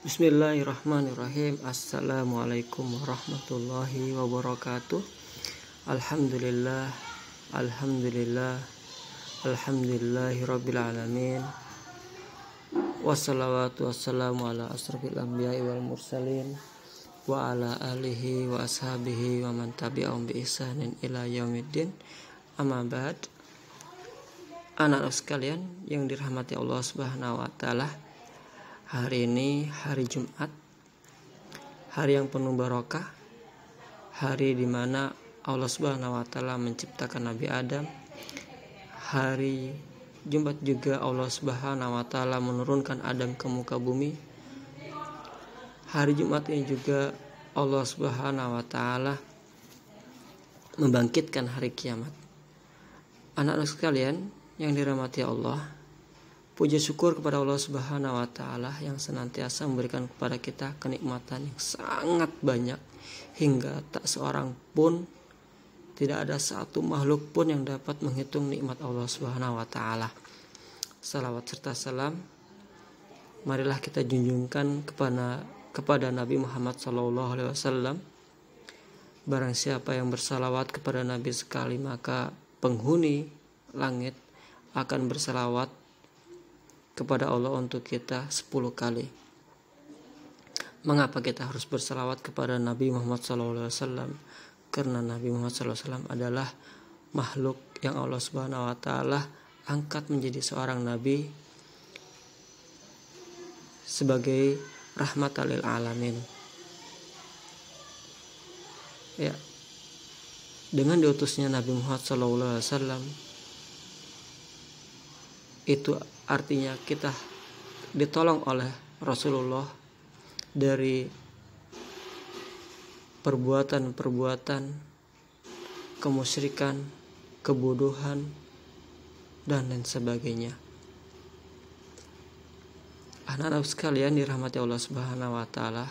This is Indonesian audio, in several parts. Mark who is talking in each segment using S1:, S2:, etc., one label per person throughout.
S1: Bismillahirrahmanirrahim. Assalamualaikum warahmatullahi wabarakatuh. Alhamdulillah, alhamdulillah, alhamdulillahirabbil alamin. Wassalatu wassalamu ala asrofil anbiya'i wal mursalin wa ala alihi wa ashabihi wa man tabi'ahum bi ihsanin ila yaumiddin. Amma ba'd. Anak-anak sekalian yang dirahmati Allah Subhanahu wa taala, hari ini hari Jumat, hari yang penuh barokah, hari di mana Allah Subhanahu wa taala menciptakan Nabi Adam. Hari Jumat juga Allah Subhanahu wa taala menurunkan Adam ke muka bumi. Hari Jumat ini juga Allah Subhanahu wa taala membangkitkan hari kiamat. Anak-anak sekalian yang dirahmati Allah, puji syukur kepada Allah Subhanahu wa taala yang senantiasa memberikan kepada kita kenikmatan yang sangat banyak, hingga tak seorang pun, tidak ada satu makhluk pun yang dapat menghitung nikmat Allah Subhanahu wa taala. Salawat serta salam marilah kita junjungkan kepada Nabi Muhammad SAW. Barang siapa yang bersalawat kepada Nabi sekali, maka penghuni langit akan bersalawat kepada Allah untuk kita 10 kali. Mengapa kita harus bersalawat kepada Nabi Muhammad SAW? Karena Nabi Muhammad SAW adalah makhluk yang Allah Subhanahu wa taala angkat menjadi seorang nabi sebagai rahmatan lil alamin. Ya, dengan diutusnya Nabi Muhammad SAW, itu artinya kita ditolong oleh Rasulullah dari perbuatan-perbuatan kemusyrikan, kebodohan, dan lain sebagainya. Anak-anak sekalian dirahmati Allah Subhanahu wa taala,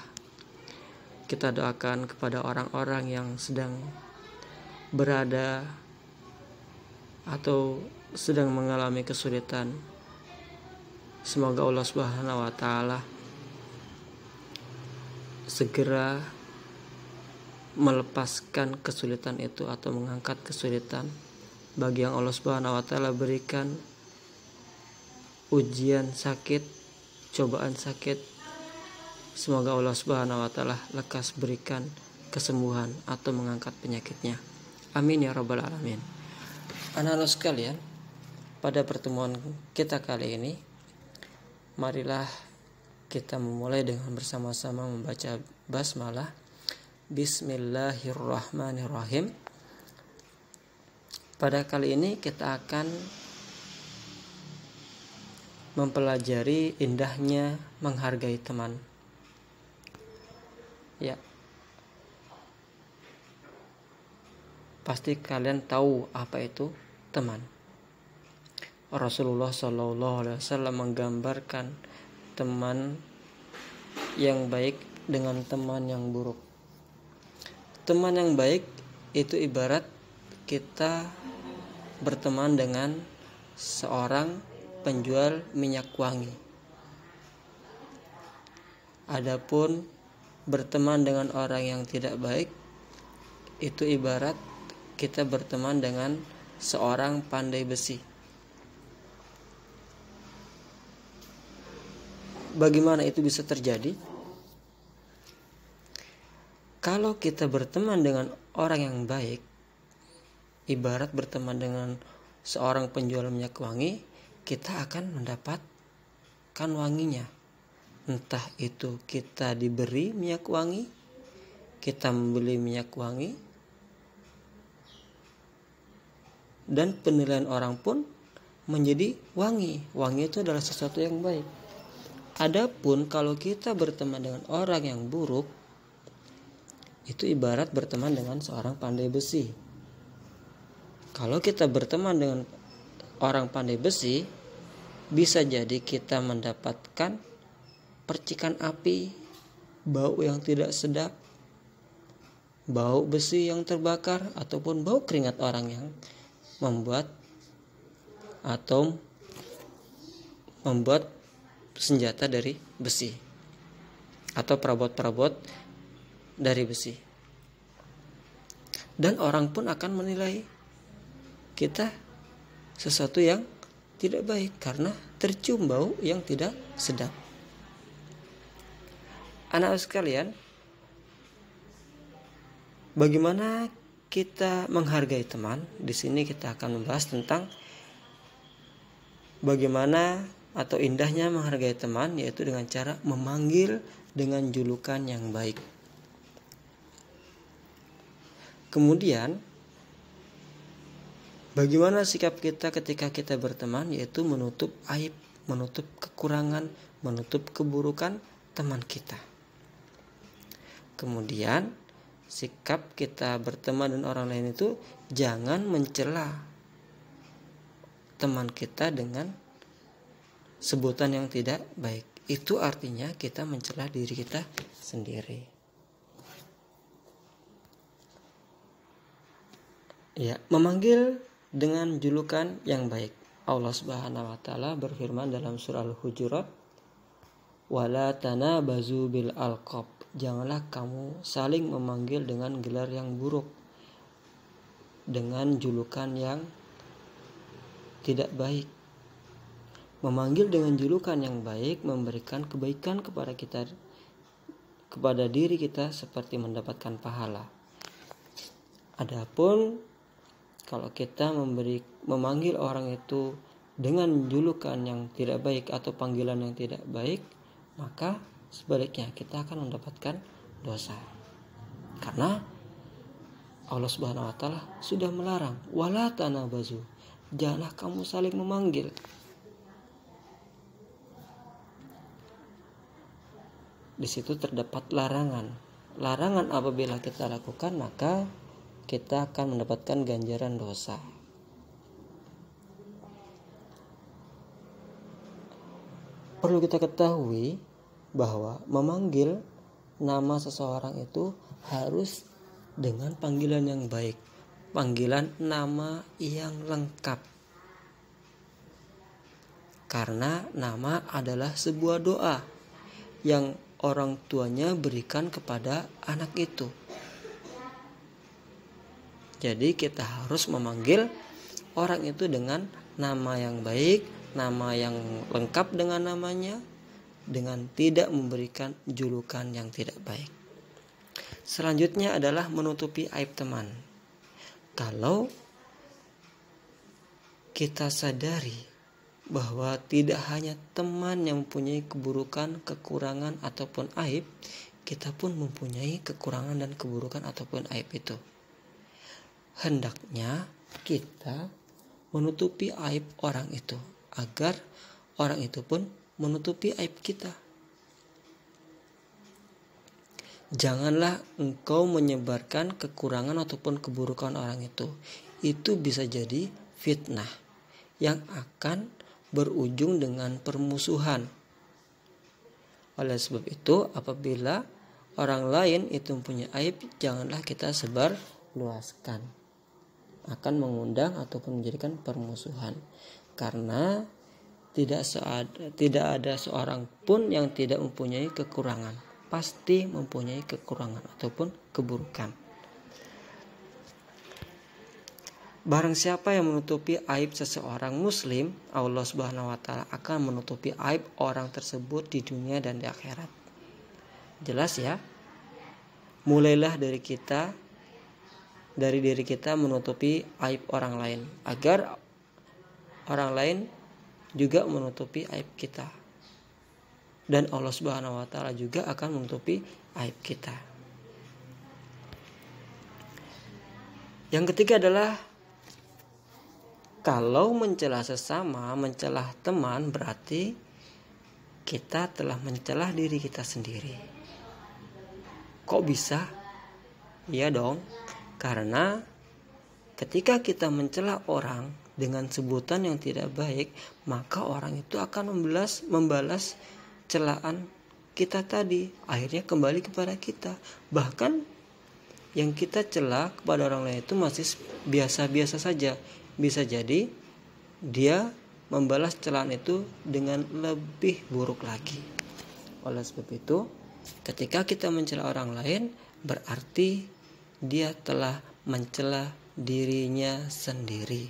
S1: kita doakan kepada orang-orang yang sedang berada atau sedang mengalami kesulitan. Semoga Allah Subhanahu wa taala segera melepaskan kesulitan itu atau mengangkat kesulitan bagi yang Allah Subhanahu wa taala berikan ujian sakit, cobaan sakit. Semoga Allah Subhanahu wa taala lekas berikan kesembuhan atau mengangkat penyakitnya. Amin ya rabbal alamin. Anak-anak sekalian, pada pertemuan kita kali ini, marilah kita memulai dengan bersama-sama membaca basmalah. Bismillahirrahmanirrahim. Pada kali ini kita akan mempelajari indahnya menghargai teman. Ya, pasti kalian tahu apa itu teman. Rasulullah SAW menggambarkan teman yang baik dengan teman yang buruk. Teman yang baik itu ibarat kita berteman dengan seorang penjual minyak wangi. Adapun berteman dengan orang yang tidak baik itu ibarat kita berteman dengan seorang pandai besi. Bagaimana itu bisa terjadi? Kalau kita berteman dengan orang yang baik, ibarat berteman dengan seorang penjual minyak wangi, kita akan mendapatkan wanginya. Entah itu kita diberi minyak wangi, kita membeli minyak wangi, dan penilaian orang pun menjadi wangi. Wangi itu adalah sesuatu yang baik. Adapun kalau kita berteman dengan orang yang buruk, itu ibarat berteman dengan seorang pandai besi. Kalau kita berteman dengan orang pandai besi, bisa jadi kita mendapatkan percikan api, bau yang tidak sedap, bau besi yang terbakar, ataupun bau keringat orang yang membuat senjata dari besi. atau perabot-perabot dari besi. Dan orang pun akan menilai kita sesuatu yang tidak baik karena tercium bau yang tidak sedap. Anak sekalian, bagaimana kita menghargai teman? Di sini kita akan membahas tentang bagaimana atau indahnya menghargai teman, yaitu dengan cara memanggil dengan julukan yang baik. Kemudian, bagaimana sikap kita ketika kita berteman, yaitu menutup aib, menutup kekurangan, menutup keburukan teman kita. Kemudian, sikap kita berteman dengan orang lain itu jangan mencela teman kita dengan sebutan yang tidak baik. Itu artinya kita mencela diri kita sendiri. Ya, memanggil dengan julukan yang baik. Allah Subhanahu wa taala berfirman dalam surah Al-Hujurat, "Wala tanabazu bil alqab." Janganlah kamu saling memanggil dengan gelar yang buruk, dengan julukan yang tidak baik. Memanggil dengan julukan yang baik memberikan kebaikan kepada kita, kepada diri kita, seperti mendapatkan pahala. Adapun kalau kita memanggil orang itu dengan julukan yang tidak baik atau panggilan yang tidak baik, maka sebaliknya kita akan mendapatkan dosa. Karena Allah Subhanahu wa taala sudah melarang, wala tanabazu. Janganlah kamu saling memanggil. Di situ terdapat larangan. Larangan apabila kita lakukan, maka kita akan mendapatkan ganjaran dosa. Perlu kita ketahui bahwa memanggil nama seseorang itu harus dengan panggilan yang baik, panggilan nama yang lengkap. Karena nama adalah sebuah doa yang orang tuanya berikan kepada anak itu. Jadi kita harus memanggil orang itu dengan nama yang baik, nama yang lengkap dengan namanya, dengan tidak memberikan julukan yang tidak baik. Selanjutnya adalah menutupi aib teman. Kalau kita sadari bahwa tidak hanya teman yang mempunyai keburukan, kekurangan ataupun aib, kita pun mempunyai kekurangan dan keburukan ataupun aib itu. Hendaknya kita menutupi aib orang itu agar orang itu pun menutupi aib kita. Janganlah engkau menyebarkan kekurangan ataupun keburukan orang itu. Itu bisa jadi fitnah yang akan berujung dengan permusuhan. Oleh sebab itu, apabila orang lain itu mempunyai aib, janganlah kita sebar luaskan. Akan mengundang ataupun menjadikan permusuhan. Karena tidak ada seorang pun yang tidak mempunyai kekurangan. Pasti mempunyai kekurangan ataupun keburukan. Barang siapa yang menutupi aib seseorang muslim, Allah Subhanahu wa taala akan menutupi aib orang tersebut di dunia dan di akhirat. Jelas ya? Mulailah dari diri kita menutupi aib orang lain agar orang lain juga menutupi aib kita. Dan Allah Subhanahu wa taala juga akan menutupi aib kita. Yang ketiga adalah kalau mencela sesama, mencela teman, berarti kita telah mencela diri kita sendiri. Kok bisa? Iya dong, karena ketika kita mencela orang dengan sebutan yang tidak baik, maka orang itu akan membalas celaan kita tadi. Akhirnya kembali kepada kita. Bahkan yang kita cela kepada orang lain itu masih biasa-biasa saja. Bisa jadi dia membalas celaan itu dengan lebih buruk lagi. Oleh sebab itu, Ketika kita mencela orang lain, berarti dia telah mencela dirinya sendiri.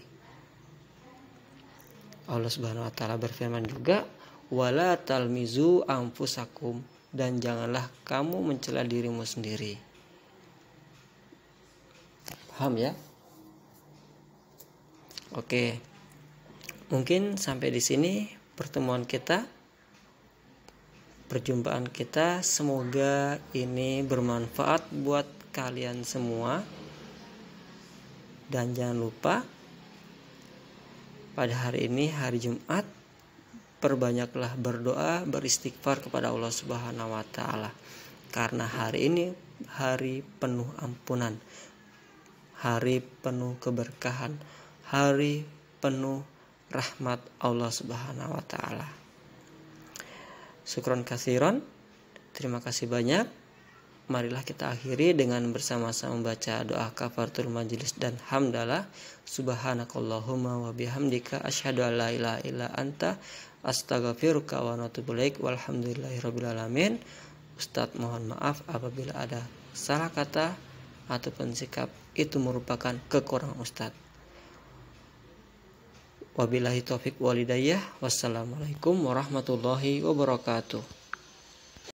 S1: Allah Subhanahu wa taala berfirman juga, wala talmizu anfusakum, dan janganlah kamu mencela dirimu sendiri. Paham ya? Oke. Mungkin sampai di sini pertemuan kita, perjumpaan kita. Semoga ini bermanfaat buat kalian semua. Dan jangan lupa, pada hari ini, hari Jumat, perbanyaklah berdoa, beristighfar kepada Allah Subhanahu wa taala. Karena hari ini hari penuh ampunan, hari penuh keberkahan, hari penuh rahmat Allah Subhanahu wa taala. Syukron katsiron. Terima kasih banyak. Marilah kita akhiri dengan bersama-sama membaca doa kafaratul majelis dan hamdalah. Subhanakallahumma wa bihamdika asyhadu an la ilaha illa anta astaghfiruka wa atubu ilaik. Walhamdulillahirabbil alamin. Ustadz mohon maaf apabila ada salah kata ataupun sikap itu merupakan kekurangan Ustadz. Wabillahi taufiq walhidayah. Wassalamualaikum warahmatullahi wabarakatuh.